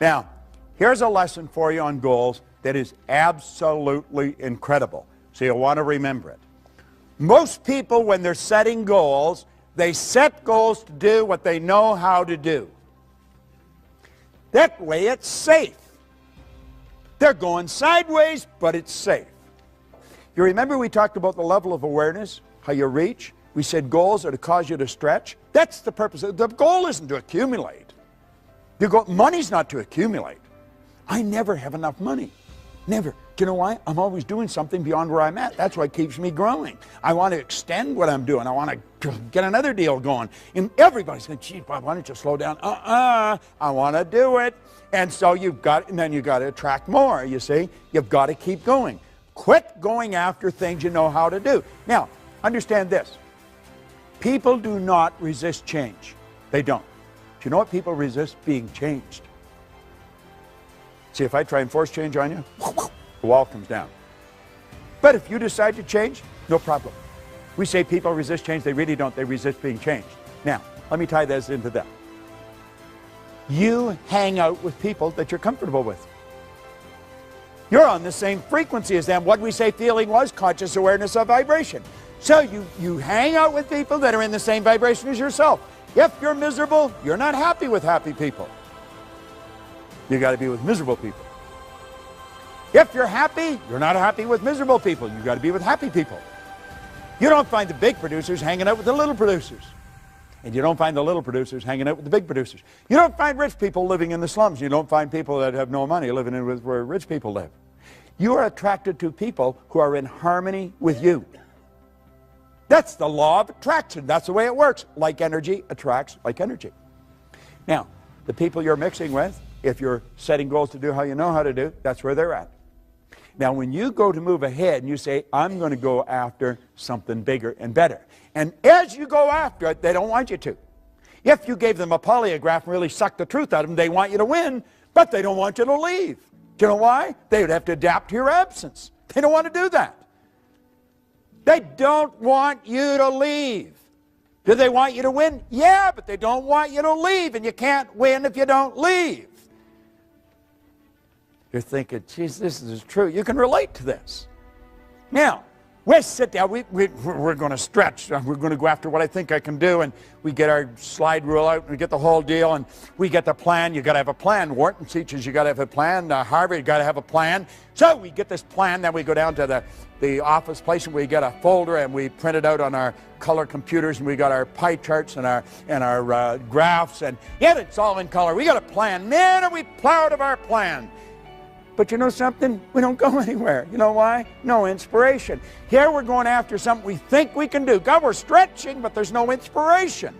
Now, here's a lesson for you on goals that is absolutely incredible. So you'll want to remember it. Most people, when they're setting goals, they set goals to do what they know how to do. That way it's safe. They're going sideways, but it's safe. You remember we talked about the level of awareness, how you reach? We said goals are to cause you to stretch. That's the purpose. The goal isn't to accumulate. Money's not to accumulate. I never have enough money. Never. Do you know why? I'm always doing something beyond where I'm at. That's what keeps me growing. I want to extend what I'm doing. I want to get another deal going. And everybody's saying, gee, Bob, why don't you slow down? I want to do it. And so then you've got to attract more, you see. You've got to keep going. Quit going after things you know how to do. Now, understand this. People do not resist change. They don't. Do you know what people resist? Being changed. See, if I try and force change on you, the wall comes down. But if you decide to change, no problem. We say people resist change. They really don't. They resist being changed. Now, let me tie this into that. You hang out with people that you're comfortable with. You're on the same frequency as them. What we say feeling was conscious awareness of vibration. So you hang out with people that are in the same vibration as yourself. If you're miserable, you're not happy with happy people. You got to be with miserable people. If you're happy, you're not happy with miserable people. You got to be with happy people. You don't find the big producers hanging out with the little producers. And you don't find the little producers hanging out with the big producers. You don't find rich people living in the slums. You don't find people that have no money living in where rich people live. You are attracted to people who are in harmony with you. That's the law of attraction. That's the way it works. Like energy attracts like energy. Now, the people you're mixing with, if you're setting goals to do how you know how to do, that's where they're at. Now, when you go to move ahead and you say, I'm going to go after something bigger and better. And as you go after it, they don't want you to. If you gave them a polygraph and really sucked the truth out of them, they want you to win, but they don't want you to leave. Do you know why? They would have to adapt to your absence. They don't want to do that. They don't want you to leave. Do they want you to win? Yeah, but they don't want you to leave, and you can't win if you don't leave. You're thinking, geez, this is true. You can relate to this. Now, we sit down. We're going to stretch. We're going to go after what I think I can do. And we get our slide rule out. And we get the whole deal. And we get the plan. You got to have a plan. Wharton teaches you got to have a plan. Harvard, you got to have a plan. So we get this plan. Then we go down to the office place. And we get a folder. And we print it out on our color computers. And we got our pie charts and our graphs. And yet it's all in color. We got a plan. Man, are we proud of our plan. But you know something? We don't go anywhere. You know why? No inspiration. Here we're going after something we think we can do. God, we're stretching, but there's no inspiration.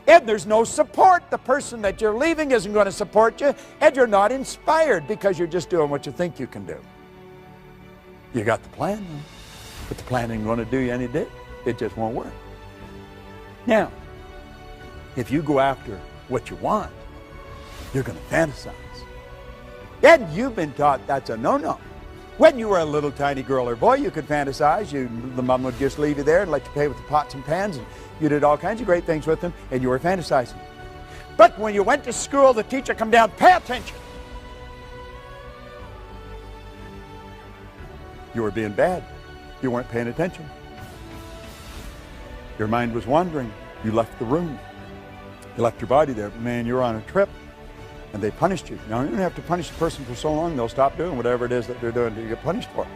And there's no support. The person that you're leaving isn't going to support you, and you're not inspired because you're just doing what you think you can do. You got the plan, though. But the plan ain't going to do you any good. It just won't work. Now, if you go after what you want, you're going to fantasize. And you've been taught that's a no-no. When you were a little tiny girl or boy, you could fantasize. The mom would just leave you there and let you play with the pots and pans, and you did all kinds of great things with them, and you were fantasizing. But when you went to school, the teacher come down, pay attention. You were being bad. You weren't paying attention. Your mind was wandering. You left the room. You left your body there. Man, you're on a trip. And they punished you. Now, you don't have to punish a person for so long, they'll stop doing whatever it is that they're doing to get punished for.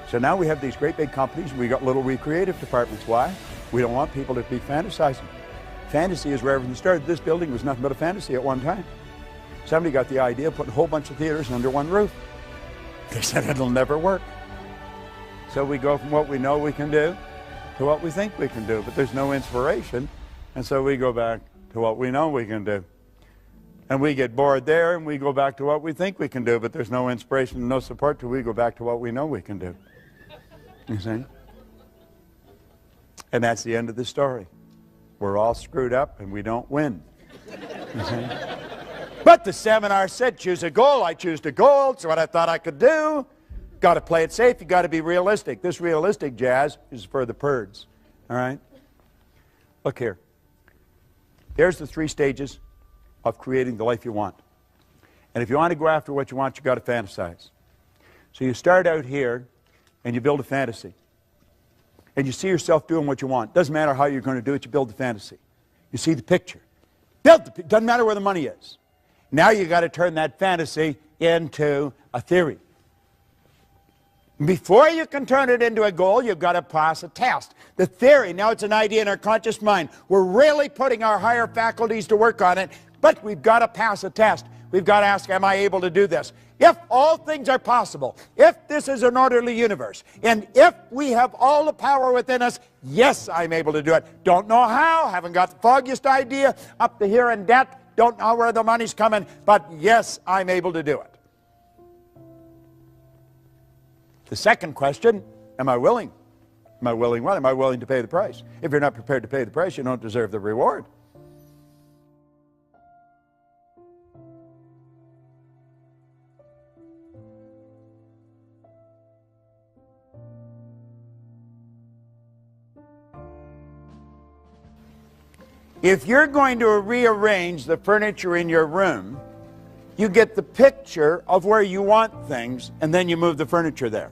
So now we have these great big companies. We got little recreative departments. Why? We don't want people to be fantasizing. Fantasy is where everything started. This building was nothing but a fantasy at one time. Somebody got the idea of putting a whole bunch of theaters under one roof. They said it'll never work. So we go from what we know we can do to what we think we can do, but there's no inspiration, and so we go back to what we know we can do. And we get bored there, and we go back to what we think we can do, but there's no inspiration, no support till we go back to what we know we can do. You see? And that's the end of the story. We're all screwed up, and we don't win. You see? But the seminar said, choose a goal. I choose the goal. It's what I thought I could do. Got to play it safe. You got to be realistic. This realistic jazz is for the birds. All right? Look here. There's the 3 stages of creating the life you want. And if you want to go after what you want, you've got to fantasize. So you start out here and you build a fantasy. And you see yourself doing what you want. Doesn't matter how you're going to do it, you build the fantasy. You see the picture. Doesn't matter where the money is. Now you've got to turn that fantasy into a theory. Before you can turn it into a goal, you've got to pass a test. The theory, now it's an idea in our conscious mind. We're really putting our higher faculties to work on it, but we've got to pass a test. We've got to ask, am I able to do this? If all things are possible, if this is an orderly universe, and if we have all the power within us, yes, I'm able to do it. Don't know how, haven't got the foggiest idea, up to here in debt, don't know where the money's coming, but yes, I'm able to do it. The second question, am I willing? Am I willing what? Am I willing to pay the price? If you're not prepared to pay the price, you don't deserve the reward. If you're going to rearrange the furniture in your room, you get the picture of where you want things, and then you move the furniture there.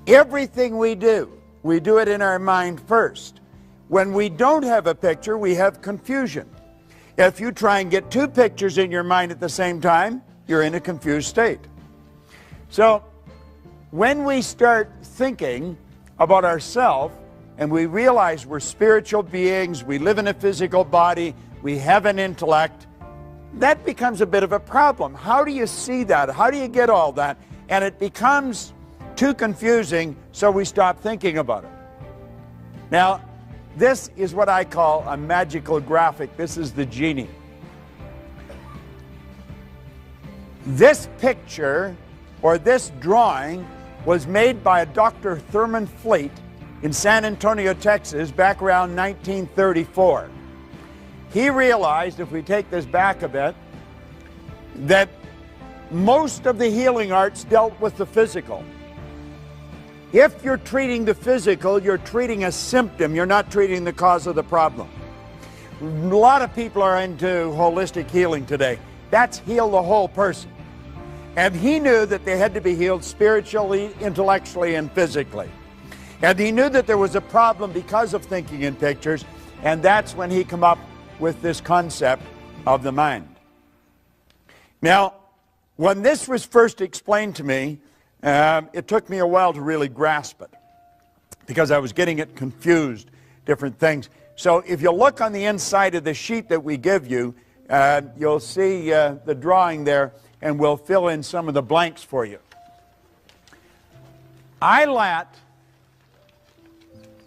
Everything we do it in our mind first. When we don't have a picture, we have confusion. If you try and get two pictures in your mind at the same time, you're in a confused state. So, when we start thinking about ourselves, and we realize we're spiritual beings, we live in a physical body, we have an intellect, that becomes a bit of a problem. How do you see that? How do you get all that? And it becomes too confusing, so we stop thinking about it. Now, this is what I call a magical graphic. This is the genie. This picture, or this drawing, was made by a Dr. Thurman Fleet in San Antonio, Texas, back around 1934. He realized, if we take this back a bit, that most of the healing arts dealt with the physical. If you're treating the physical, you're treating a symptom, you're not treating the cause of the problem. A lot of people are into holistic healing today. That's heal the whole person. And he knew that they had to be healed spiritually, intellectually, and physically. And he knew that there was a problem because of thinking in pictures, and that's when he came up with this concept of the mind. Now, when this was first explained to me, it took me a while to really grasp it, because I was getting it confused, different things. So if you look on the inside of the sheet that we give you, you'll see the drawing there, and we'll fill in some of the blanks for you. I let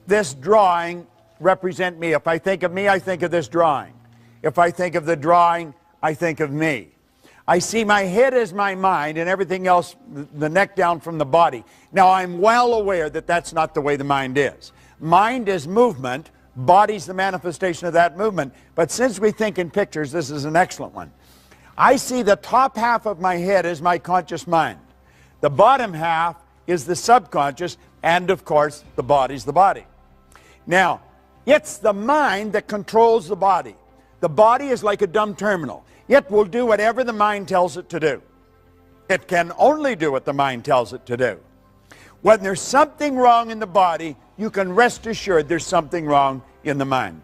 this drawing represent me. If I think of me, I think of this drawing. If I think of the drawing, I think of me. I see my head as my mind and everything else, the neck down from the body. Now, I'm well aware that that's not the way the mind is. Mind is movement, body's the manifestation of that movement. But since we think in pictures, this is an excellent one. I see the top half of my head as my conscious mind. The bottom half is the subconscious, and of course, the body's the body. Now, it's the mind that controls the body. The body is like a dumb terminal. It will do whatever the mind tells it to do. It can only do what the mind tells it to do. When there's something wrong in the body, you can rest assured there's something wrong in the mind.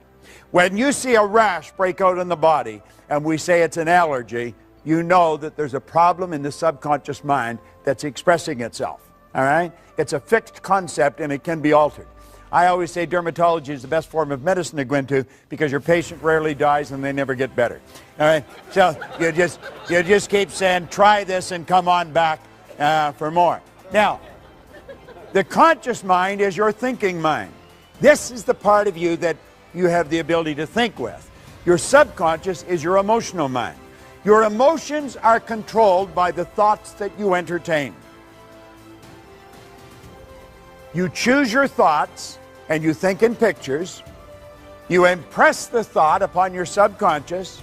When you see a rash break out in the body, and we say it's an allergy, you know that there's a problem in the subconscious mind that's expressing itself. All right? It's a fixed concept, and it can be altered. I always say dermatology is the best form of medicine to go into, because your patient rarely dies and they never get better. All right? So you just keep saying, try this and come on back for more. Now, the conscious mind is your thinking mind. This is the part of you that you have the ability to think with. Your subconscious is your emotional mind. Your emotions are controlled by the thoughts that you entertain. You choose your thoughts and you think in pictures. You impress the thought upon your subconscious,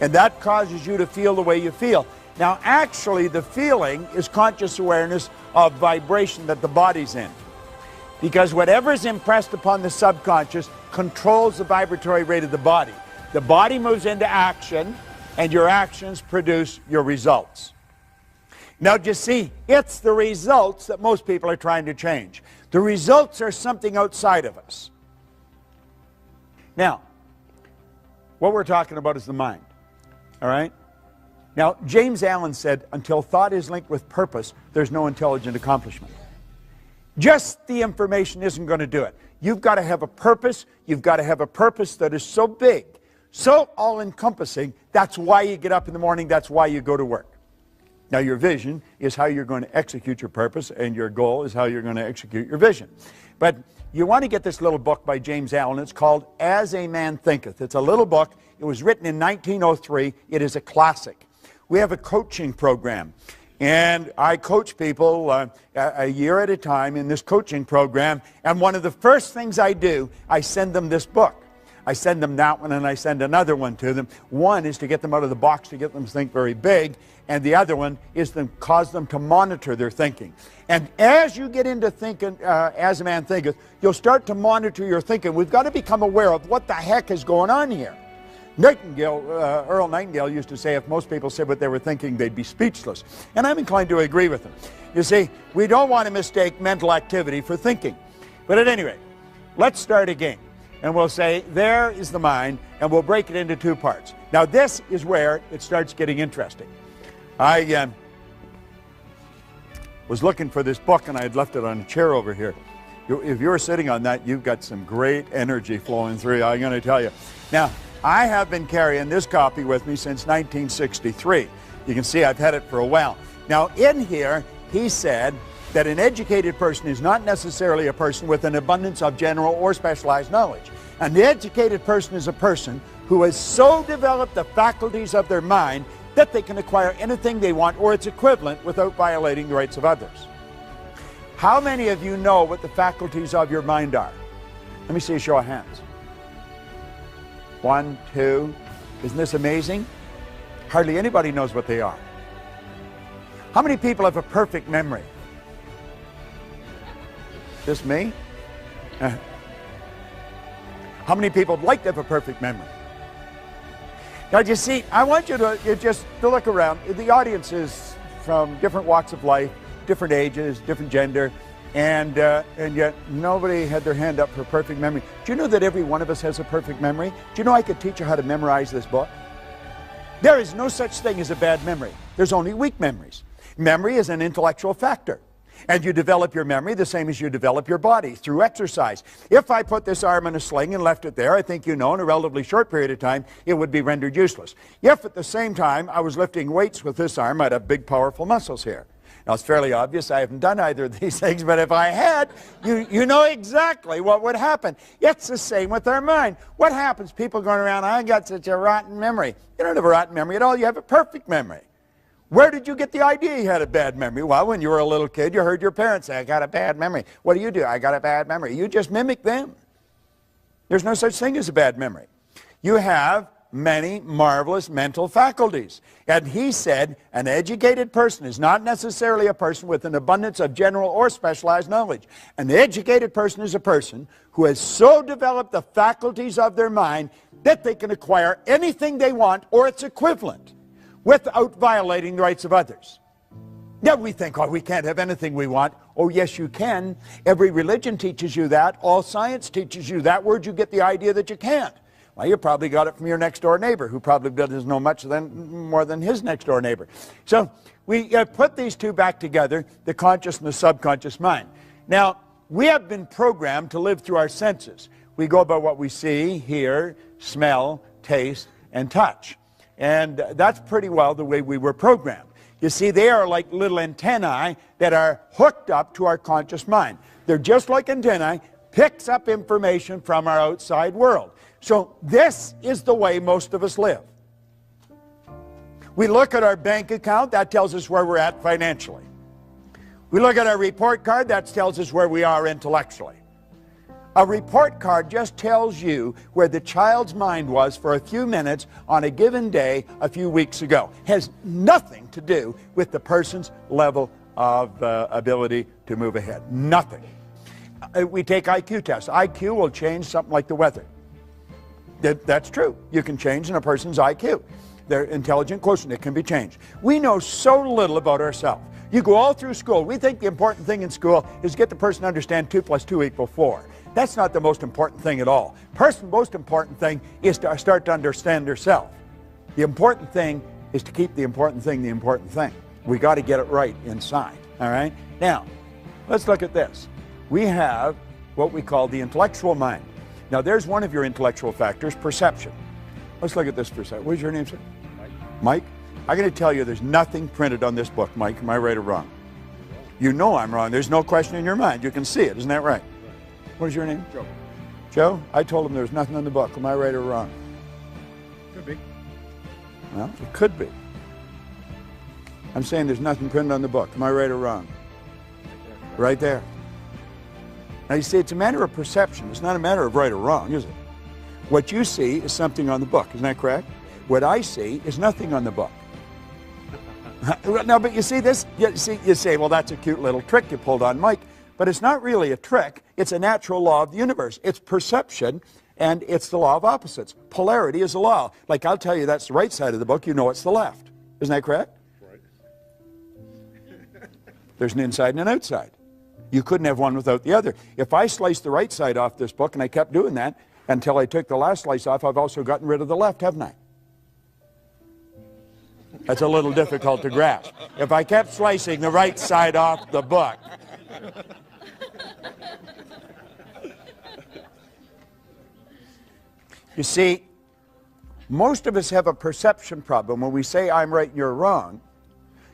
and that causes you to feel the way you feel. Now, actually, the feeling is conscious awareness of vibration that the body's in. Because whatever is impressed upon the subconscious controls the vibratory rate of the body. The body moves into action, and your actions produce your results. Now, do you see, it's the results that most people are trying to change. The results are something outside of us. Now, what we're talking about is the mind, all right? Now, James Allen said, until thought is linked with purpose, there's no intelligent accomplishment. Just the information isn't going to do it. You've got to have a purpose. You've got to have a purpose that is so big, so all-encompassing. That's why you get up in the morning. That's why you go to work. Now, your vision is how you're going to execute your purpose, and your goal is how you're going to execute your vision. But you want to get this little book by James Allen. It's called As a Man Thinketh. It's a little book. It was written in 1903. It is a classic. We have a coaching program, and I coach people a year at a time in this coaching program, and one of the first things I do, I send them this book. I send them that one, and I send another one to them. One is to get them out of the box, to get them to think very big, and the other one is to cause them to monitor their thinking. And as you get into thinking, as a man thinketh, you'll start to monitor your thinking. We've got to become aware of what the heck is going on here. Earl Nightingale used to say if most people said what they were thinking, they'd be speechless. And I'm inclined to agree with him. You see, we don't want to mistake mental activity for thinking. But at any rate, let's start again. And we'll say, there is the mind, and we'll break it into two parts. Now, this is where it starts getting interesting. I was looking for this book, and I had left it on a chair over here. If you're sitting on that, you've got some great energy flowing through you, I'm going to tell you. Now, I have been carrying this copy with me since 1963. You can see I've had it for a while. Now, in here, he said that an educated person is not necessarily a person with an abundance of general or specialized knowledge. An educated person is a person who has so developed the faculties of their mind that they can acquire anything they want or its equivalent without violating the rights of others. How many of you know what the faculties of your mind are? Let me see a show of hands. 1, 2. Isn't this amazing? Hardly anybody knows what they are. How many people have a perfect memory? Just me? How many people would like to have a perfect memory? Now, you see, I want you to just look around. The audience is from different walks of life, different ages, different gender, and yet nobody had their hand up for perfect memory. Do you know that every one of us has a perfect memory? Do you know I could teach you how to memorize this book? There is no such thing as a bad memory. There's only weak memories. Memory is an intellectual factor. And you develop your memory the same as you develop your body, through exercise. If I put this arm in a sling and left it there, I think you know in a relatively short period of time, it would be rendered useless. If at the same time I was lifting weights with this arm, I'd have big, powerful muscles here. Now, it's fairly obvious I haven't done either of these things, but if I had, you know exactly what would happen. It's the same with our mind. What happens? People going around, I got such a rotten memory. You don't have a rotten memory at all. You have a perfect memory. Where did you get the idea you had a bad memory? Well, when you were a little kid, you heard your parents say, I got a bad memory. What do? I got a bad memory. You just mimic them. There's no such thing as a bad memory. You have many marvelous mental faculties. And he said, an educated person is not necessarily a person with an abundance of general or specialized knowledge. An educated person is a person who has so developed the faculties of their mind that they can acquire anything they want or its equivalent without violating the rights of others. Now we think, oh, we can't have anything we want. Oh, yes, you can. Every religion teaches you that. All science teaches you that. Where'd you get the idea that you can't? Well, you probably got it from your next-door neighbor, who probably doesn't know much more than his next-door neighbor. So we put these two back together, the conscious and the subconscious mind. Now, we have been programmed to live through our senses. We go by what we see, hear, smell, taste, and touch. And that's pretty well the way we were programmed. You see, they are like little antennae that are hooked up to our conscious mind. They're just like antennae, picks up information from our outside world. So this is the way most of us live. We look at our bank account, that tells us where we're at financially. We look at our report card, that tells us where we are intellectually. A report card just tells you where the child's mind was for a few minutes on a given day a few weeks ago. Has nothing to do with the person's level of ability to move ahead. Nothing. We take IQ tests. IQ will change something like the weather. That's true. You can change in a person's IQ. Their intelligent quotient, it can be changed. We know so little about ourselves. You go all through school. We think the important thing in school is get the person to understand 2 + 2 = 4. That's not the most important thing at all. Most important thing is to start to understand yourself. The important thing is to keep the important thing the important thing. We got to get it right inside, all right? Now, let's look at this. We have what we call the intellectual mind. Now, there's one of your intellectual factors, perception. Let's look at this for a second. What's your name, sir? Mike. Mike? I'm going to tell you there's nothing printed on this book, Mike. Am I right or wrong? You know I'm wrong. There's no question in your mind. You can see it. Isn't that right? What is your name? Joe. Joe? I told him there's nothing on the book. Am I right or wrong? Could be. Well, it could be. I'm saying there's nothing printed on the book. Am I right or wrong? Right there. Now you see, it's a matter of perception. It's not a matter of right or wrong, is it? What you see is something on the book. Isn't that correct? What I see is nothing on the book. No, but you see this? You say, well, that's a cute little trick you pulled on Mike. But it's not really a trick. It's a natural law of the universe. It's perception, and it's the law of opposites. Polarity is a law. Like, I'll tell you that's the right side of the book. You know it's the left. Isn't that correct? Right. There's an inside and an outside. You couldn't have one without the other. If I sliced the right side off this book, and I kept doing that until I took the last slice off, I've also gotten rid of the left, haven't I? That's a little difficult to grasp. If I kept slicing the right side off the book. You see, most of us have a perception problem. When we say I'm right and you're wrong,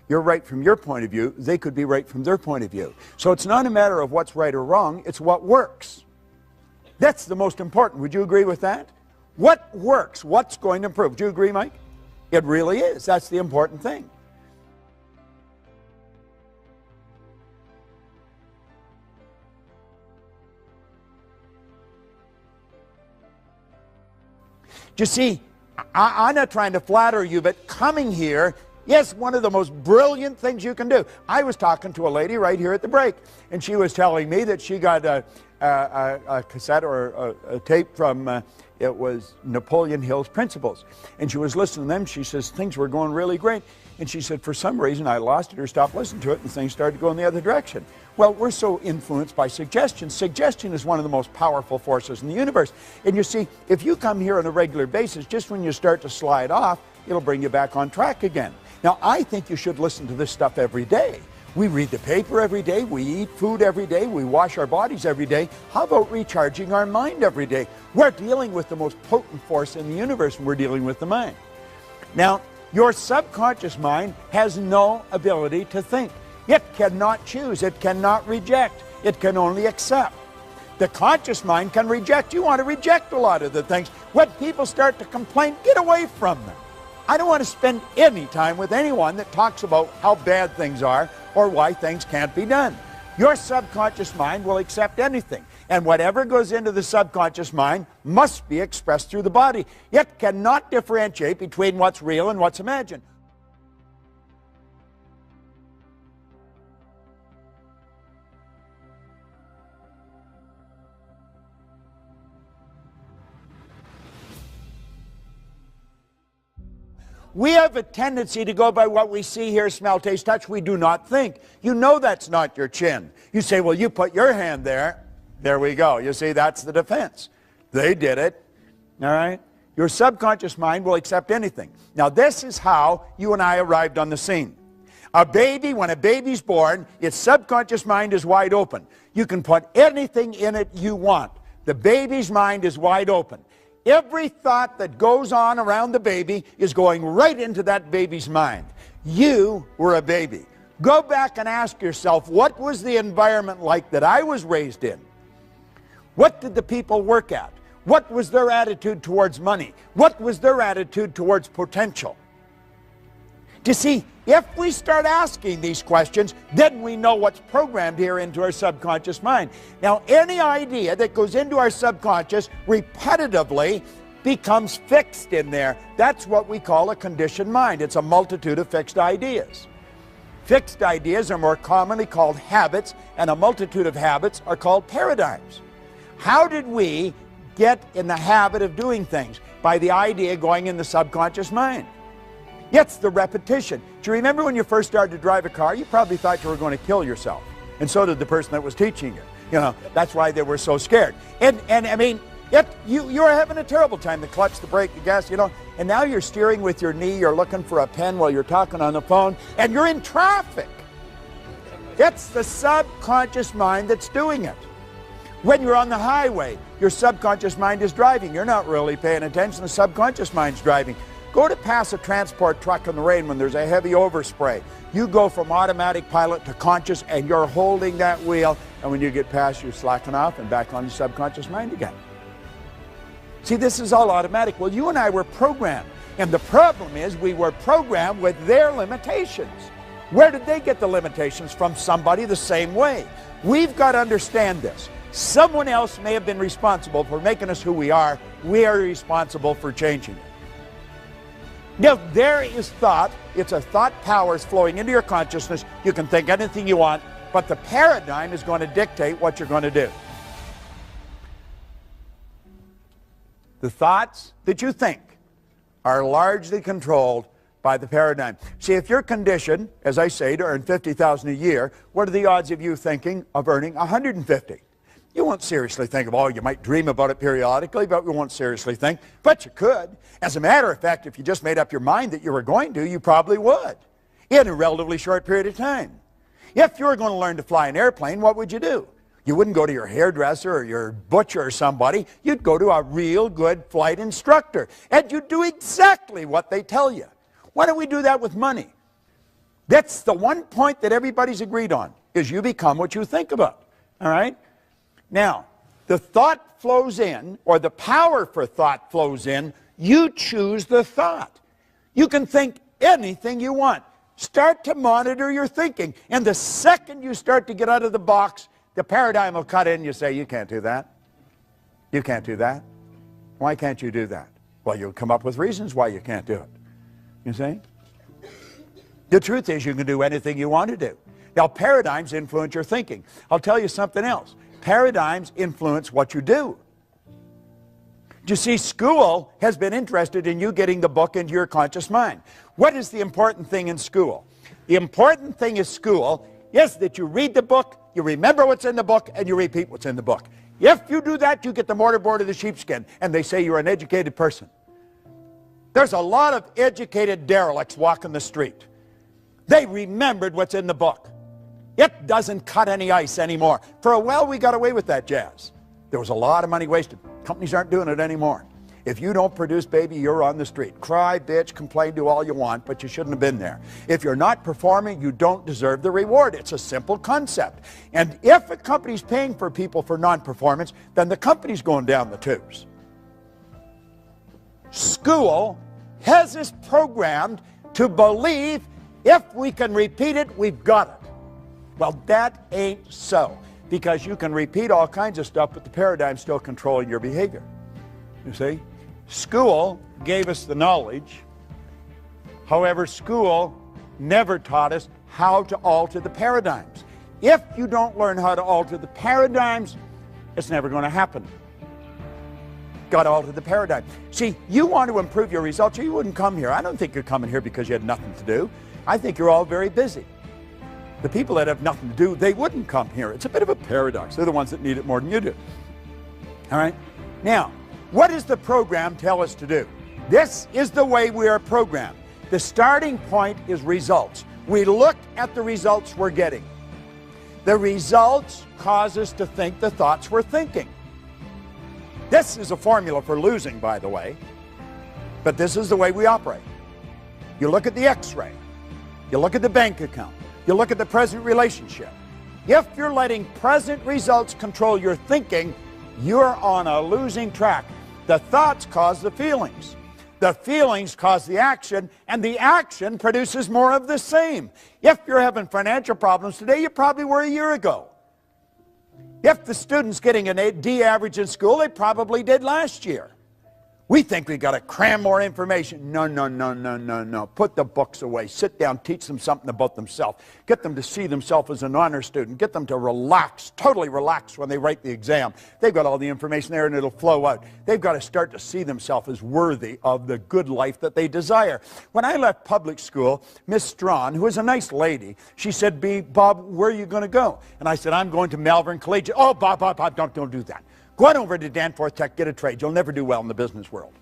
you're right from your point of view, they could be right from their point of view. So it's not a matter of what's right or wrong, it's what works. That's the most important. Would you agree with that? What works? What's going to improve? Do you agree, Mike? It really is. That's the important thing. You see, I'm not trying to flatter you, but coming here is one of the most brilliant things you can do. I was talking to a lady right here at the break, and she was telling me that she got a cassette or a tape from, it was Napoleon Hill's Principles. And she was listening to them. She says, things were going really great. And she said, for some reason, I lost it or stopped listening to it, and things started going the other direction. Well, we're so influenced by suggestion. Suggestion is one of the most powerful forces in the universe. And you see, if you come here on a regular basis, just when you start to slide off, it'll bring you back on track again. Now, I think you should listen to this stuff every day. We read the paper every day, we eat food every day, we wash our bodies every day. How about recharging our mind every day? We're dealing with the most potent force in the universe, and we're dealing with the mind. Now, your subconscious mind has no ability to think. It cannot choose, it cannot reject, it can only accept. The conscious mind can reject. You want to reject a lot of the things. When people start to complain, get away from them. I don't want to spend any time with anyone that talks about how bad things are or why things can't be done. Your subconscious mind will accept anything, and whatever goes into the subconscious mind must be expressed through the body. It cannot differentiate between what's real and what's imagined. We have a tendency to go by what we see, hear, smell, taste, touch. We do not think. You know that's not your chin. You say, well, you put your hand there. There we go. You see, that's the defense. They did it. All right? Your subconscious mind will accept anything. Now, this is how you and I arrived on the scene. A baby, when a baby's born, its subconscious mind is wide open. You can put anything in it you want. The baby's mind is wide open. Every thought that goes on around the baby is going right into that baby's mind. You were a baby. Go back and ask yourself, what was the environment like that I was raised in? What did the people work at? What was their attitude towards money? What was their attitude towards potential? You see, if we start asking these questions, then we know what's programmed here into our subconscious mind. Now, any idea that goes into our subconscious repetitively becomes fixed in there. That's what we call a conditioned mind. It's a multitude of fixed ideas. Fixed ideas are more commonly called habits, and a multitude of habits are called paradigms. How did we get in the habit of doing things? by the idea going in the subconscious mind. It's the repetition. Do you remember when you first started to drive a car? You probably thought you were going to kill yourself. And so did the person that was teaching you. You know, that's why they were so scared. And I mean, you were having a terrible time. The clutch, the brake, the gas, you know. And now you're steering with your knee. You're looking for a pen while you're talking on the phone. And you're in traffic. It's the subconscious mind that's doing it. When you're on the highway, your subconscious mind is driving. You're not really paying attention. The subconscious mind's driving. Go to pass a transport truck in the rain when there's a heavy overspray. You go from automatic pilot to conscious, and you're holding that wheel. And when you get past, you're slacking off and back on your subconscious mind again. See, this is all automatic. Well, you and I were programmed. And the problem is we were programmed with their limitations. Where did they get the limitations? From somebody the same way. We've got to understand this. Someone else may have been responsible for making us who we are. We are responsible for changing it. Now, there is thought. It's a thought powers flowing into your consciousness. You can think anything you want, but the paradigm is going to dictate what you're going to do. The thoughts that you think are largely controlled by the paradigm. See, if you're conditioned, as I say, to earn $50,000 a year, what are the odds of you thinking of earning $150,000? You won't seriously think of, oh, you might dream about it periodically, but you won't seriously think. But you could. As a matter of fact, if you just made up your mind that you were going to, you probably would in a relatively short period of time. If you were going to learn to fly an airplane, what would you do? You wouldn't go to your hairdresser or your butcher or somebody. You'd go to a real good flight instructor, and you'd do exactly what they tell you. Why don't we do that with money? That's the one point that everybody's agreed on, is you become what you think about. All right? Now, the thought flows in, or the power for thought flows in. You choose the thought. You can think anything you want. Start to monitor your thinking. And the second you start to get out of the box, the paradigm will cut in. You say, you can't do that. You can't do that. Why can't you do that? Well, you'll come up with reasons why you can't do it. You see? The truth is you can do anything you want to do. Now, paradigms influence your thinking. I'll tell you something else. Paradigms influence what you do. You see, school has been interested in you getting the book into your conscious mind. What is the important thing in school? The important thing in school is that you read the book, you remember what's in the book, and you repeat what's in the book. If you do that, you get the mortarboard of the sheepskin, and they say you're an educated person. There's a lot of educated derelicts walking the street. They remembered what's in the book. It doesn't cut any ice anymore. For a while, we got away with that jazz. There was a lot of money wasted. Companies aren't doing it anymore. If you don't produce, baby, you're on the street. Cry, bitch, complain, do all you want, but you shouldn't have been there. If you're not performing, you don't deserve the reward. It's a simple concept. And if a company's paying for people for non-performance, then the company's going down the tubes. School has us programmed to believe if we can repeat it, we've got it. Well, that ain't so, because you can repeat all kinds of stuff, but the paradigm's still controlling your behavior. You see? School gave us the knowledge. However, school never taught us how to alter the paradigms. If you don't learn how to alter the paradigms, it's never going to happen. Got to alter the paradigm. See, you want to improve your results, or you wouldn't come here. I don't think you're coming here because you had nothing to do. I think you're all very busy. The people that have nothing to do, they wouldn't come here. It's a bit of a paradox. They're the ones that need it more than you do. All right? Now, what does the program tell us to do? This is the way we are programmed. The starting point is results. We look at the results we're getting. The results cause us to think the thoughts we're thinking. This is a formula for losing, by the way, but this is the way we operate. You look at the x-ray. You look at the bank account. You look at the present relationship. If you're letting present results control your thinking, you're on a losing track. The thoughts cause the feelings. The feelings cause the action, and the action produces more of the same. If you're having financial problems today, you probably were a year ago. If the student's getting an D average in school, they probably did last year. We think we've got to cram more information. No, no, no, no, no, no. Put the books away. Sit down, teach them something about themselves. Get them to see themselves as an honor student. Get them to relax, totally relax when they write the exam. They've got all the information there and it'll flow out. They've got to start to see themselves as worthy of the good life that they desire. When I left public school, Miss Strawn, who was a nice lady, she said, Bob, where are you going to go? And I said, I'm going to Malvern Collegiate. Oh, Bob, don't do that. Go on over to Danforth Tech, get a trade. You'll never do well in the business world.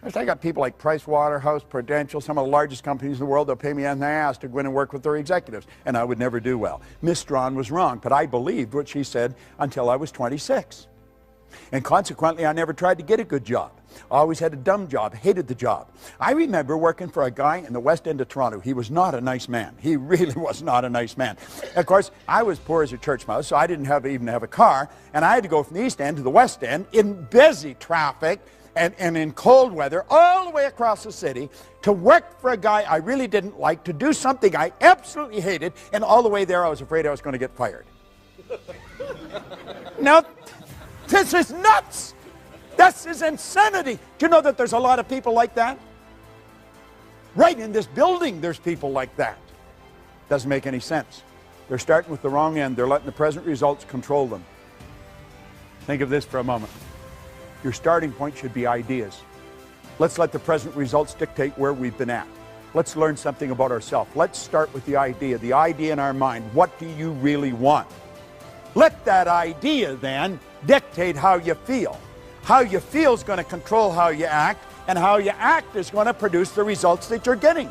I got people like Price Waterhouse, Prudential, some of the largest companies in the world. They'll pay me anything I ask to go in and work with their executives, and I would never do well. Miss Strawn was wrong, but I believed what she said until I was 26. And consequently, I never tried to get a good job. I always had a dumb job, hated the job. I remember working for a guy in the West End of Toronto. He was not a nice man. He really was not a nice man. Of course, I was poor as a church mouse, so I didn't even have a car, and I had to go from the East End to the West End in busy traffic and in cold weather all the way across the city to work for a guy I really didn't like, to do something I absolutely hated, and all the way there I was afraid I was going to get fired. Now, this is nuts. This is insanity. Do you know that there's a lot of people like that? Right in this building, there's people like that. Doesn't make any sense. They're starting with the wrong end. They're letting the present results control them. Think of this for a moment. Your starting point should be ideas. Let's let the present results dictate where we've been at. Let's learn something about ourselves. Let's start with the idea in our mind. What do you really want? Let that idea then dictate how you feel. How you feel is going to control how you act, and how you act is going to produce the results that you're getting.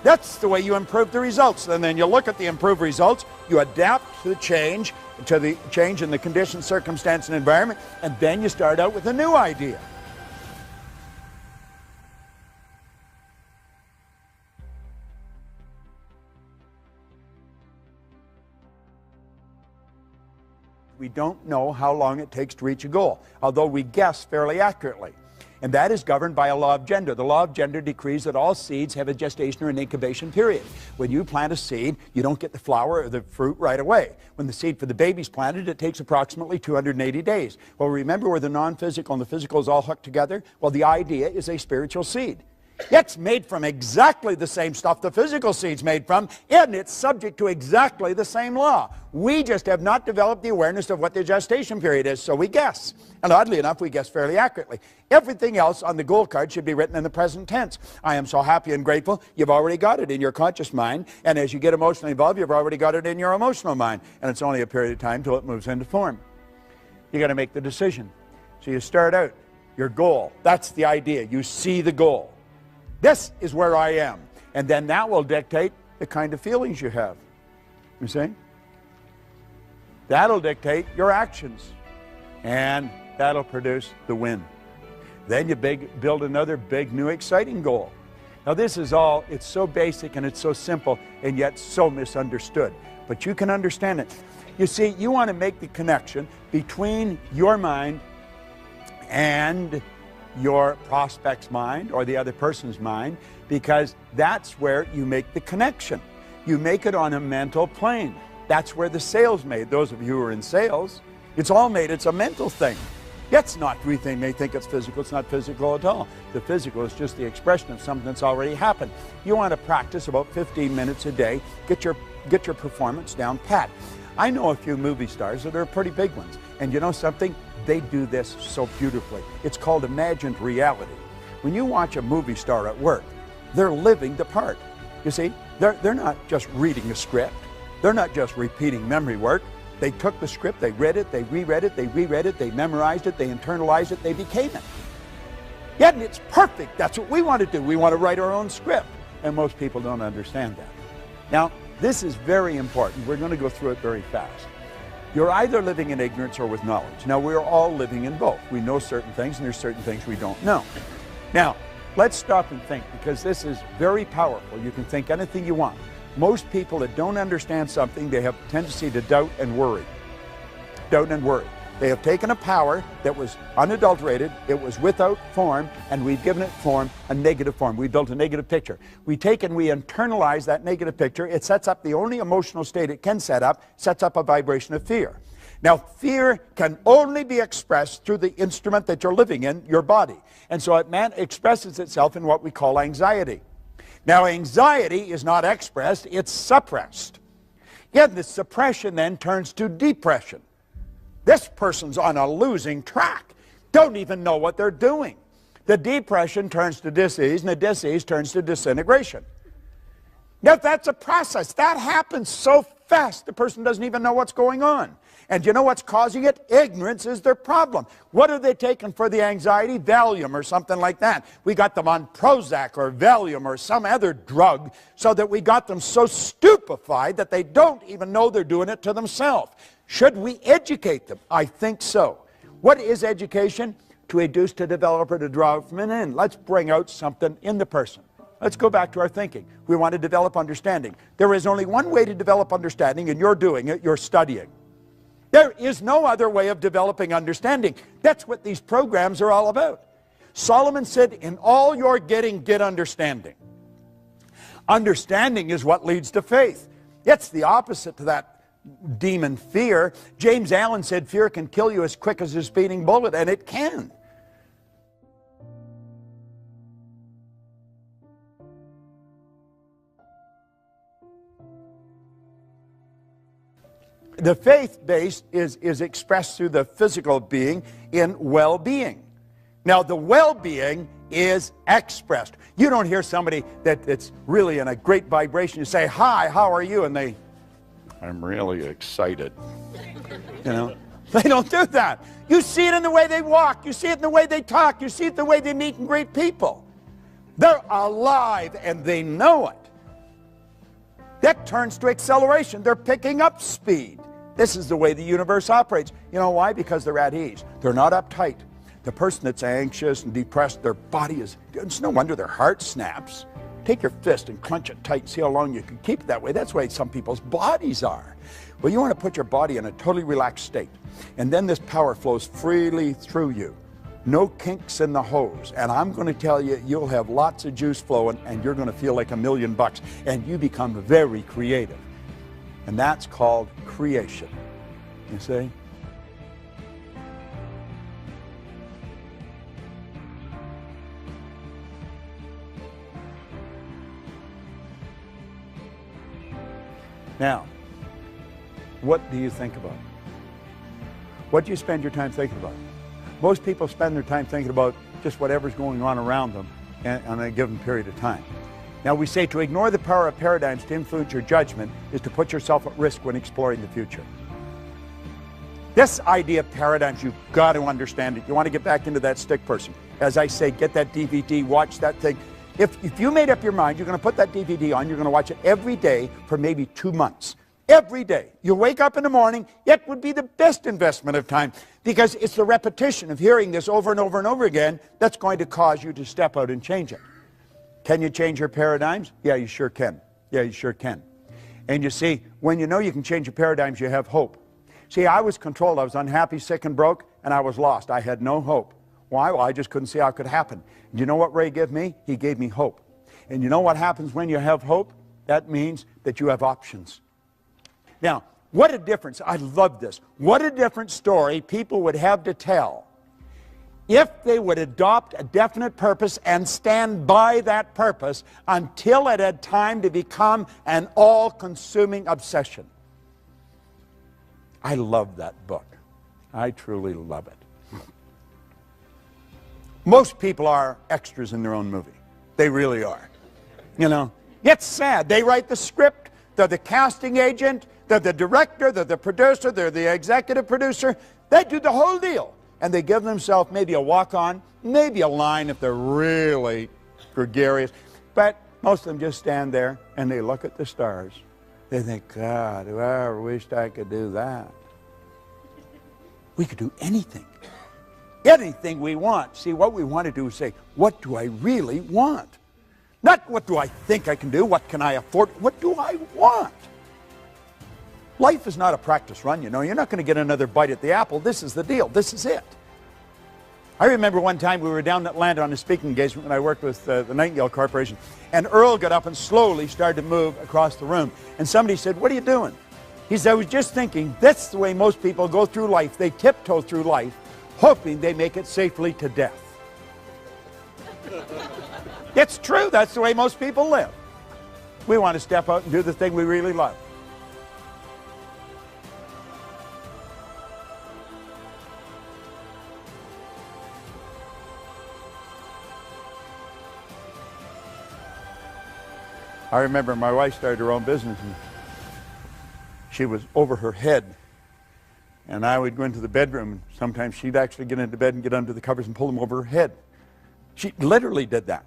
That's the way you improve the results. And then you look at the improved results, you adapt to the change in the conditions, circumstance, and environment, and then you start out with a new idea. We don't know how long it takes to reach a goal, although we guess fairly accurately. And that is governed by a law of gender. The law of gender decrees that all seeds have a gestation or an incubation period. When you plant a seed, you don't get the flower or the fruit right away. When the seed for the baby's planted, it takes approximately 280 days. Well, remember where the non-physical and the physical is all hooked together? Well, the idea is a spiritual seed. It's made from exactly the same stuff the physical seed's made from, and it's subject to exactly the same law. We just have not developed the awareness of what the gestation period is, so we guess. And oddly enough, we guess fairly accurately. Everything else on the goal card should be written in the present tense. I am so happy and grateful. You've already got it in your conscious mind, and as you get emotionally involved, you've already got it in your emotional mind, and it's only a period of time till it moves into form. You got to make the decision. So you start out, your goal. That's the idea. You see the goal. This is where I am. And then that will dictate the kind of feelings you have. You see? That'll dictate your actions. And that'll produce the win. Then you build another big, new, exciting goal. Now this is all, it's so basic and it's so simple and yet so misunderstood. But you can understand it. You see, you want to make the connection between your mind and your prospect's mind or the other person's mind, because that's where you make the connection. You make it on a mental plane. That's where the sale's made. Those of you who are in sales, it's all made, it's a mental thing. It's not, we may think it's physical, it's not physical at all. The physical is just the expression of something that's already happened. You want to practice about 15 minutes a day, get your performance down pat. I know a few movie stars that are pretty big ones, and you know something? They do this so beautifully. It's called imagined reality. When you watch a movie star at work, they're living the part. You see, they're not just reading a script. They're not just repeating memory work. They took the script, they read it, they reread it, they reread it, they memorized it, they internalized it, they became it. Yet it's perfect. That's what we want to do. We want to write our own script. And most people don't understand that. Now, this is very important. We're going to go through it very fast. You're either living in ignorance or with knowledge. Now, we're all living in both. We know certain things, and there's certain things we don't know. Now, let's stop and think, because this is very powerful. You can think anything you want. Most people that don't understand something, they have a tendency to doubt and worry. Doubt and worry. They have taken a power that was unadulterated, it was without form, and we've given it form, a negative form. We built a negative picture. We take and we internalize that negative picture. It sets up the only emotional state it can set up, sets up a vibration of fear. Now, fear can only be expressed through the instrument that you're living in, your body. And so it expresses itself in what we call anxiety. Now, anxiety is not expressed, it's suppressed. Yet the suppression then turns to depression. This person's on a losing track. Don't even know what they're doing. The depression turns to disease, and the disease turns to disintegration. Yet that's a process. That happens so fast, the person doesn't even know what's going on. And you know what's causing it? Ignorance is their problem. What are they taking for the anxiety? Valium or something like that. We got them on Prozac or Valium or some other drug so that we got them so stupefied that they don't even know they're doing it to themselves. Should we educate them? I think so. What is education? To induce, to develop, or to draw from an end. Let's bring out something in the person. Let's go back to our thinking. We want to develop understanding. There is only one way to develop understanding, and you're doing it. You're studying. There is no other way of developing understanding. That's what these programs are all about. Solomon said, in all you're getting, get understanding. Understanding is what leads to faith. It's the opposite to that demon fear. James Allen said fear can kill you as quick as a speeding bullet, and it can. The faith base is expressed through the physical being in well-being. Now, the well-being is expressed. You don't hear somebody that's really in a great vibration. You say, hi, how are you? And they, I'm really excited. You know, they don't do that. You see it in the way they walk. You see it in the way they talk. You see it in the way they meet and greet people. They're alive and they know it. That turns to acceleration. They're picking up speed. This is the way the universe operates. You know why? Because they're at ease. They're not uptight. The person that's anxious and depressed, their body is, it's no wonder their heart snaps. Take your fist and clench it tight and see how long you can keep it that way. That's the way some people's bodies are. Well, you want to put your body in a totally relaxed state. And then this power flows freely through you. No kinks in the hose. And I'm going to tell you, you'll have lots of juice flowing and you're going to feel like $1,000,000. And you become very creative. And that's called creation. You see? Now, what do you think about? What do you spend your time thinking about? Most people spend their time thinking about just whatever's going on around them on a given period of time. Now, we say to ignore the power of paradigms to influence your judgment is to put yourself at risk when exploring the future. This idea of paradigms, you've got to understand it. You want to get back into that stick person. As I say, get that DVD, watch that thing. If you made up your mind, you're going to put that DVD on, you're going to watch it every day for maybe 2 months. Every day. You wake up in the morning, it would be the best investment of time because it's the repetition of hearing this over and over and over again that's going to cause you to step out and change it. Can you change your paradigms? Yeah, you sure can. Yeah, you sure can. And you see, when you know you can change your paradigms, you have hope. See, I was controlled. I was unhappy, sick, and broke, and I was lost. I had no hope. Why? Well, I just couldn't see how it could happen. And you know what Ray gave me? He gave me hope. And you know what happens when you have hope? That means that you have options. Now, what a difference. I love this. What a different story people would have to tell if they would adopt a definite purpose and stand by that purpose until it had time to become an all-consuming obsession. I love that book. I truly love it. Most people are extras in their own movie. They really are. You know, it's sad. They write the script, they're the casting agent, they're the director, they're the producer, they're the executive producer. They do the whole deal. And they give themselves maybe a walk-on, maybe a line if they're really gregarious. But most of them just stand there and they look at the stars. They think, God, I wished I could do that. We could do anything. Anything we want. See, what we want to do is say, what do I really want? Not what do I think I can do, what can I afford, what do I want? Life is not a practice run, you know. You're not going to get another bite at the apple. This is the deal. This is it. I remember one time we were down in Atlanta on a speaking engagement when I worked with the Nightingale Corporation, and Earl got up and slowly started to move across the room. And somebody said, what are you doing? He said, I was just thinking, that's the way most people go through life. They tiptoe through life, hoping they make it safely to death. It's true. That's the way most people live. We want to step out and do the thing we really love. I remember my wife started her own business, and she was over her head. And I would go into the bedroom, and sometimes she'd actually get into bed and get under the covers and pull them over her head. She literally did that.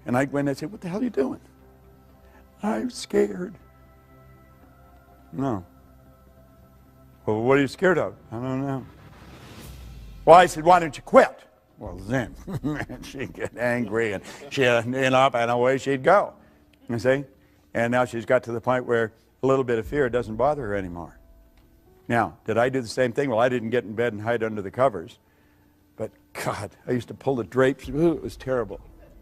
And I'd go in and I'd say, what the hell are you doing? I'm scared. No. Well, what are you scared of? I don't know. Well, I said, why don't you quit? Well, then she'd get angry, and she'd end up, and away she'd go. You see? And now she's got to the point where a little bit of fear doesn't bother her anymore. Now, did I do the same thing? Well, I didn't get in bed and hide under the covers. But, God, I used to pull the drapes. Ooh, it was terrible.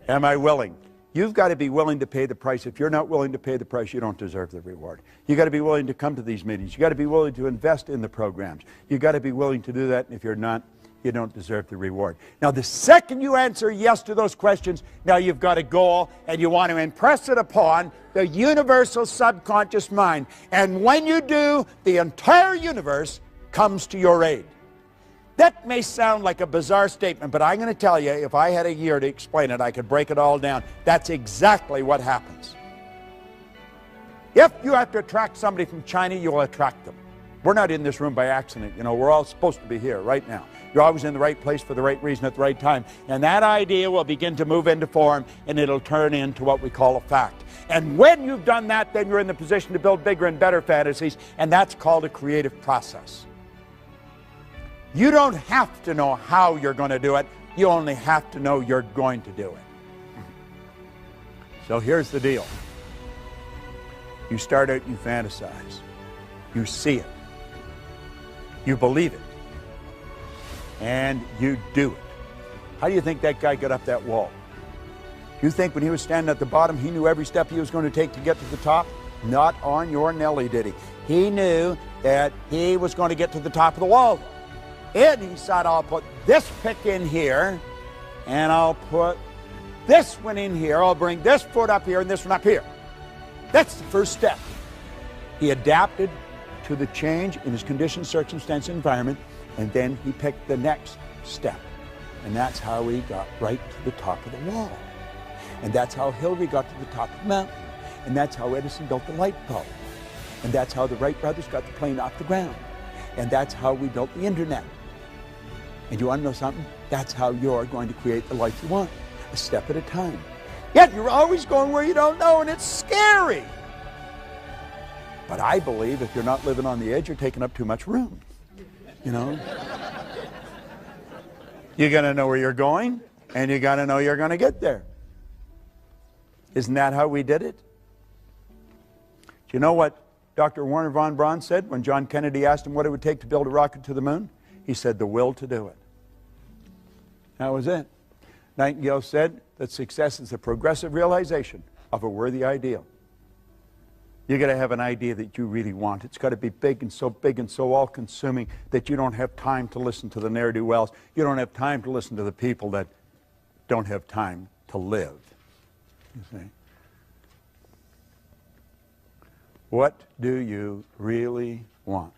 Am I willing? You've got to be willing to pay the price. If you're not willing to pay the price, you don't deserve the reward. You've got to be willing to come to these meetings. You've got to be willing to invest in the programs. You've got to be willing to do that. And if you're not, you don't deserve the reward. Now, the second you answer yes to those questions, now you've got a goal, and you want to impress it upon the universal subconscious mind. And when you do, the entire universe comes to your aid. That may sound like a bizarre statement, but I'm going to tell you, if I had a year to explain it, I could break it all down. That's exactly what happens. If you have to attract somebody from China, you'll attract them. We're not in this room by accident. You know, we're all supposed to be here right now. You're always in the right place for the right reason at the right time. And that idea will begin to move into form, and it'll turn into what we call a fact. And when you've done that, then you're in the position to build bigger and better fantasies, and that's called a creative process. You don't have to know how you're going to do it. You only have to know you're going to do it. So here's the deal. You start out, you fantasize. You see it. You believe it. And you do it. How do you think that guy got up that wall? You think when he was standing at the bottom, he knew every step he was going to take to get to the top? Not on your Nelly, did he? He knew that he was going to get to the top of the wall. And he said, I'll put this pick in here, and I'll put this one in here. I'll bring this foot up here and this one up here. That's the first step. He adapted to the change in his condition, circumstance, environment, and then he picked the next step. And that's how he got right to the top of the wall. And that's how Hillary got to the top of the mountain. And that's how Edison built the light bulb. And that's how the Wright brothers got the plane off the ground. And that's how we built the internet. And you want to know something? That's how you're going to create the life you want, a step at a time. Yet you're always going where you don't know, and it's scary. But I believe if you're not living on the edge, you're taking up too much room. You know? You got to know where you're going, and you got to know you're going to get there. Isn't that how we did it? Do you know what Dr. Werner von Braun said when John Kennedy asked him what it would take to build a rocket to the moon? He said, the will to do it. That was it. Nightingale said that success is the progressive realization of a worthy ideal. You got to have an idea that you really want. It's got to be big and so all-consuming that you don't have time to listen to the ne'er-do-wells. You don't have time to listen to the people that don't have time to live. You see? What do you really want?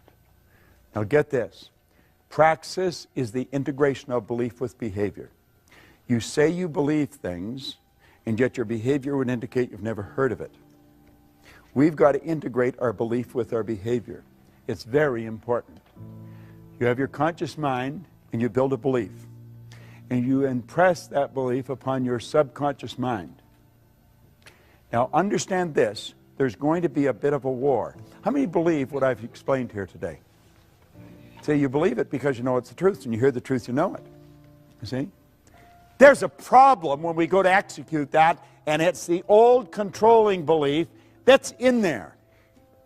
Now get this. Praxis is the integration of belief with behavior. You say you believe things, and yet your behavior would indicate you've never heard of it. We've got to integrate our belief with our behavior. It's very important. You have your conscious mind, and you build a belief. And you impress that belief upon your subconscious mind. Now understand this. There's going to be a bit of a war. How many believe what I've explained here today? See, you believe it because you know it's the truth, and you hear the truth, you know it. You see? There's a problem when we go to execute that, and it's the old controlling belief that's in there.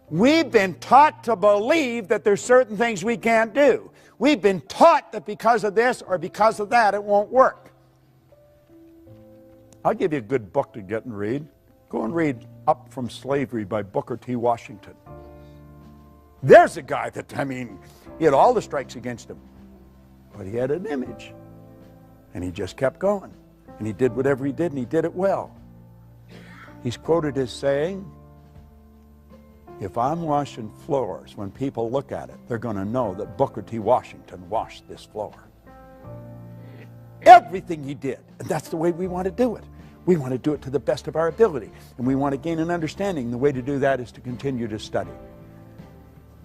We've been taught to believe that there's certain things we can't do. We've been taught that because of this or because of that, it won't work. I'll give you a good book to get and read. Go and read Up from Slavery by Booker T. Washington. There's a guy that, I mean, he had all the strikes against him. But he had an image. And he just kept going. And he did whatever he did, and he did it well. He's quoted as saying, if I'm washing floors, when people look at it, they're going to know that Booker T. Washington washed this floor. Everything he did. And that's the way we want to do it. We want to do it to the best of our ability. And we want to gain an understanding. The way to do that is to continue to study.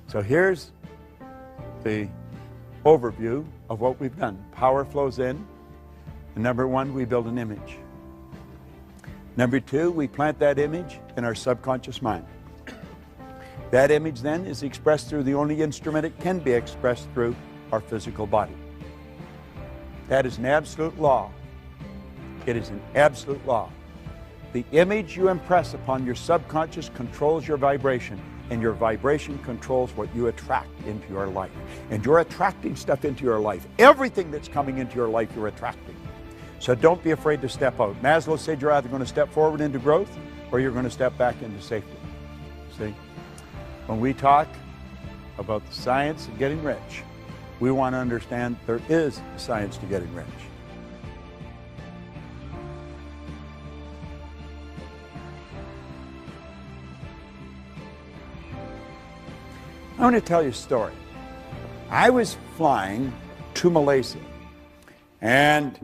So here's the overview of what we've done. Power flows in. And number one, we build an image. Number two, we plant that image in our subconscious mind. That image then is expressed through the only instrument it can be expressed through, our physical body. That is an absolute law. It is an absolute law. The image you impress upon your subconscious controls your vibration, and your vibration controls what you attract into your life. And you're attracting stuff into your life. Everything that's coming into your life, you're attracting. So don't be afraid to step out. Maslow said you're either going to step forward into growth or you're going to step back into safety. See? When we talk about the science of getting rich, we want to understand there is a science to getting rich. I want to tell you a story. I was flying to Malaysia, and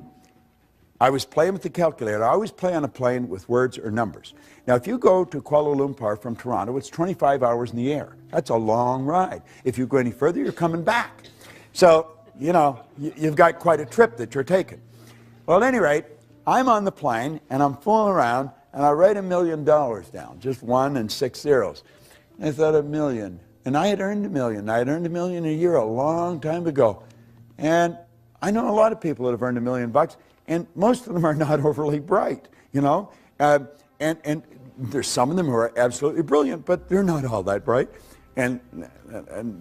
I was playing with the calculator. I always play on a plane with words or numbers. Now, if you go to Kuala Lumpur from Toronto, it's 25 hours in the air. That's a long ride. If you go any further, you're coming back. So, you know, you've got quite a trip that you're taking. Well, at any rate, I'm on the plane, and I'm fooling around, and I write $1 million down, just 1 and 6 zeros. I thought, $1 million. And I had earned $1 million. I had earned $1 million a year a long time ago. And I know a lot of people that have earned $1 million bucks, and most of them are not overly bright, you know. And there's some of them who are absolutely brilliant, but they're not all that bright. And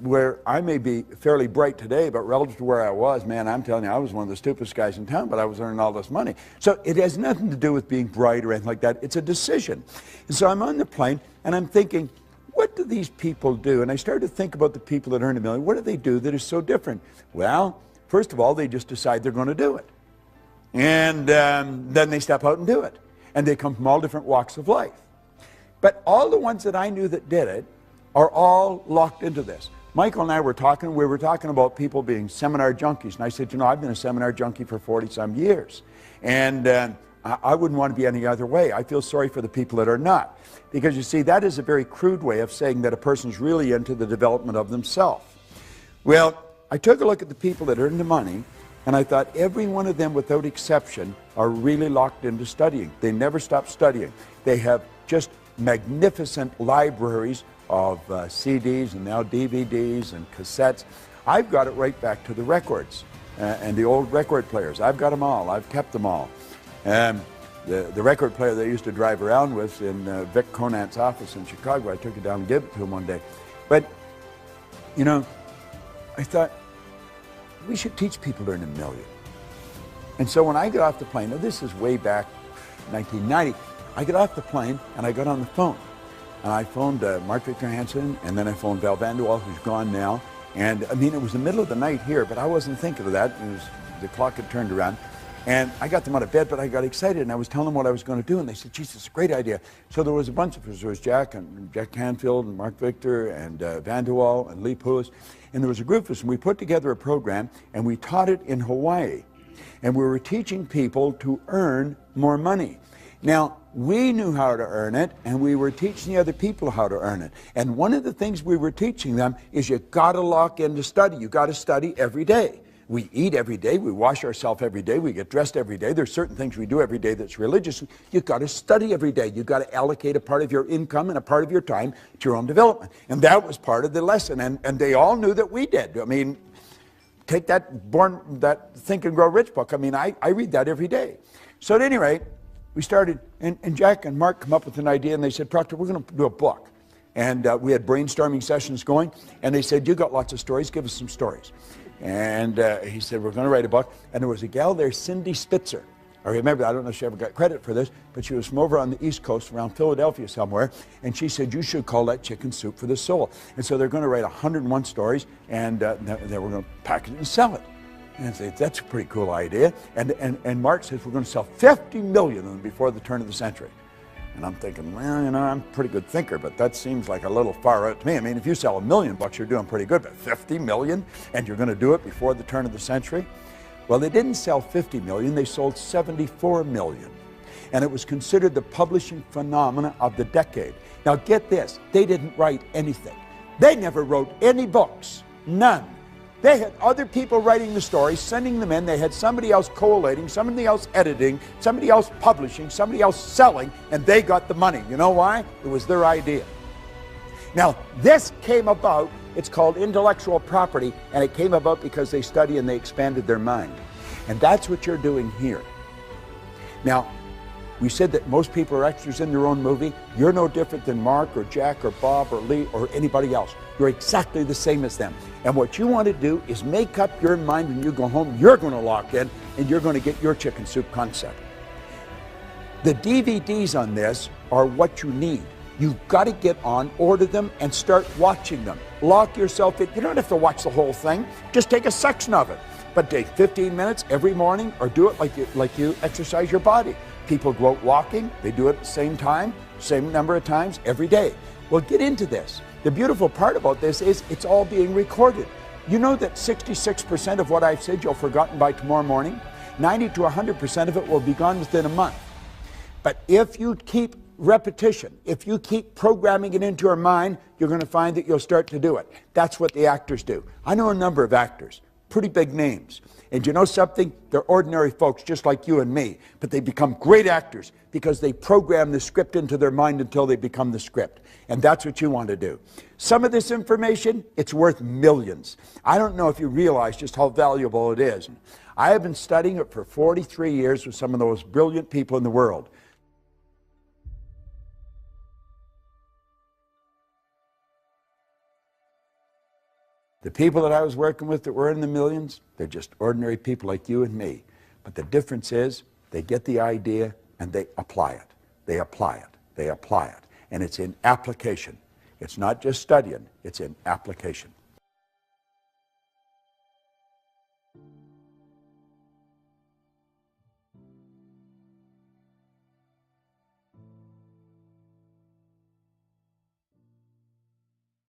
where I may be fairly bright today, but relative to where I was, man, I'm telling you, I was one of the stupidest guys in town, but I was earning all this money. So it has nothing to do with being bright or anything like that. It's a decision. And so I'm on the plane, and I'm thinking, what do these people do? And I started to think about the people that earn $1 million. What do they do that is so different? Well, first of all, they just decide they're going to do it. And then they step out and do it. And they come from all different walks of life. But all the ones that I knew that did it are all locked into this. Michael and I were talking, we were talking about people being seminar junkies. And I said, you know, I've been a seminar junkie for 40-some years. And I wouldn't want to be any other way. I feel sorry for the people that are not. Because you see, that is a very crude way of saying that a person's really into the development of themselves. Well, I took a look at the people that earn the money, and I thought every one of them, without exception, are really locked into studying. They never stop studying. They have just magnificent libraries of CDs and now DVDs and cassettes. I've got it right back to the records and the old record players. I've got them all. I've kept them all. The record player they used to drive around with in Vic Conant's office in Chicago, I took it down and gave it to him one day. But, you know, I thought, we should teach people to earn $1 million. And so when I got off the plane, now this is way back 1990, I got off the plane and I got on the phone. And I phoned Mark Victor Hansen, and then I phoned Val Vanderwall, who's gone now. And I mean, it was the middle of the night here, but I wasn't thinking of that. It was, the clock had turned around. And I got them out of bed, but I got excited, and I was telling them what I was going to do, and they said, geez, it's a great idea. So there was a bunch of us. There was Jack Canfield and Mark Victor and Vanderwall and Lee Poulos, and there was a group of us, and we put together a program, and we taught it in Hawaii. And we were teaching people to earn more money. Now, we knew how to earn it, and we were teaching the other people how to earn it. And one of the things we were teaching them is you got to lock in to study. You got to study every day. We eat every day, we wash ourselves every day, we get dressed every day. There's certain things we do every day that's religious. You've got to study every day. You've got to allocate a part of your income and a part of your time to your own development. And that was part of the lesson. And they all knew that we did. I mean, take that Think and Grow Rich book. I mean, I read that every day. So at any rate, we started, and Jack and Mark come up with an idea, and they said, Proctor, we're going to do a book. And we had brainstorming sessions going, and they said, you got lots of stories, give us some stories. And he said, we're going to write a book. And there was a gal there, Cindy Spitzer. I remember, I don't know if she ever got credit for this, but she was from over on the East Coast, around Philadelphia somewhere, and she said, you should call that Chicken Soup for the Soul. And so they're going to write 101 stories, and they were going to package it and sell it. And I said, that's a pretty cool idea. And Mark says, we're going to sell 50 million of them before the turn of the century. And I'm thinking, well, you know, I'm a pretty good thinker, but that seems like a little far out to me. I mean, if you sell $1 million, you're doing pretty good, but 50 million, and you're going to do it before the turn of the century? Well, they didn't sell 50 million, they sold 74 million. And it was considered the publishing phenomena of the decade. Now get this, they didn't write anything. They never wrote any books, none. They had other people writing the stories, sending them in, they had somebody else collating, somebody else editing, somebody else publishing, somebody else selling, and they got the money. You know why? It was their idea. Now, this came about, it's called intellectual property, and it came about because they study and they expanded their mind. And that's what you're doing here. Now, we said that most people are extras in their own movie. You're no different than Mark or Jack or Bob or Lee or anybody else. You're exactly the same as them. And what you want to do is make up your mind when you go home, you're going to lock in and you're going to get your chicken soup concept. The DVDs on this are what you need. You've got to get on, order them, and start watching them. Lock yourself in. You don't have to watch the whole thing. Just take a section of it. But take 15 minutes every morning, or do it like you exercise your body. People go out walking. They do it at the same time, same number of times every day. Well, get into this. The beautiful part about this is it's all being recorded. You know that 66% of what I've said you'll forgotten by tomorrow morning? 90 to 100% of it will be gone within a month. But if you keep repetition, if you keep programming it into your mind, you're going to find that you'll start to do it. That's what the actors do. I know a number of actors, pretty big names. And you know something? They're ordinary folks just like you and me, but they become great actors because they program the script into their mind until they become the script. And that's what you want to do. Some of this information, it's worth millions. I don't know if you realize just how valuable it is. I have been studying it for 43 years with some of the most brilliant people in the world. The people that I was working with that were in the millions, they're just ordinary people like you and me. But the difference is they get the idea and they apply it. They apply it. They apply it. And it's in application. It's not just studying, it's in application.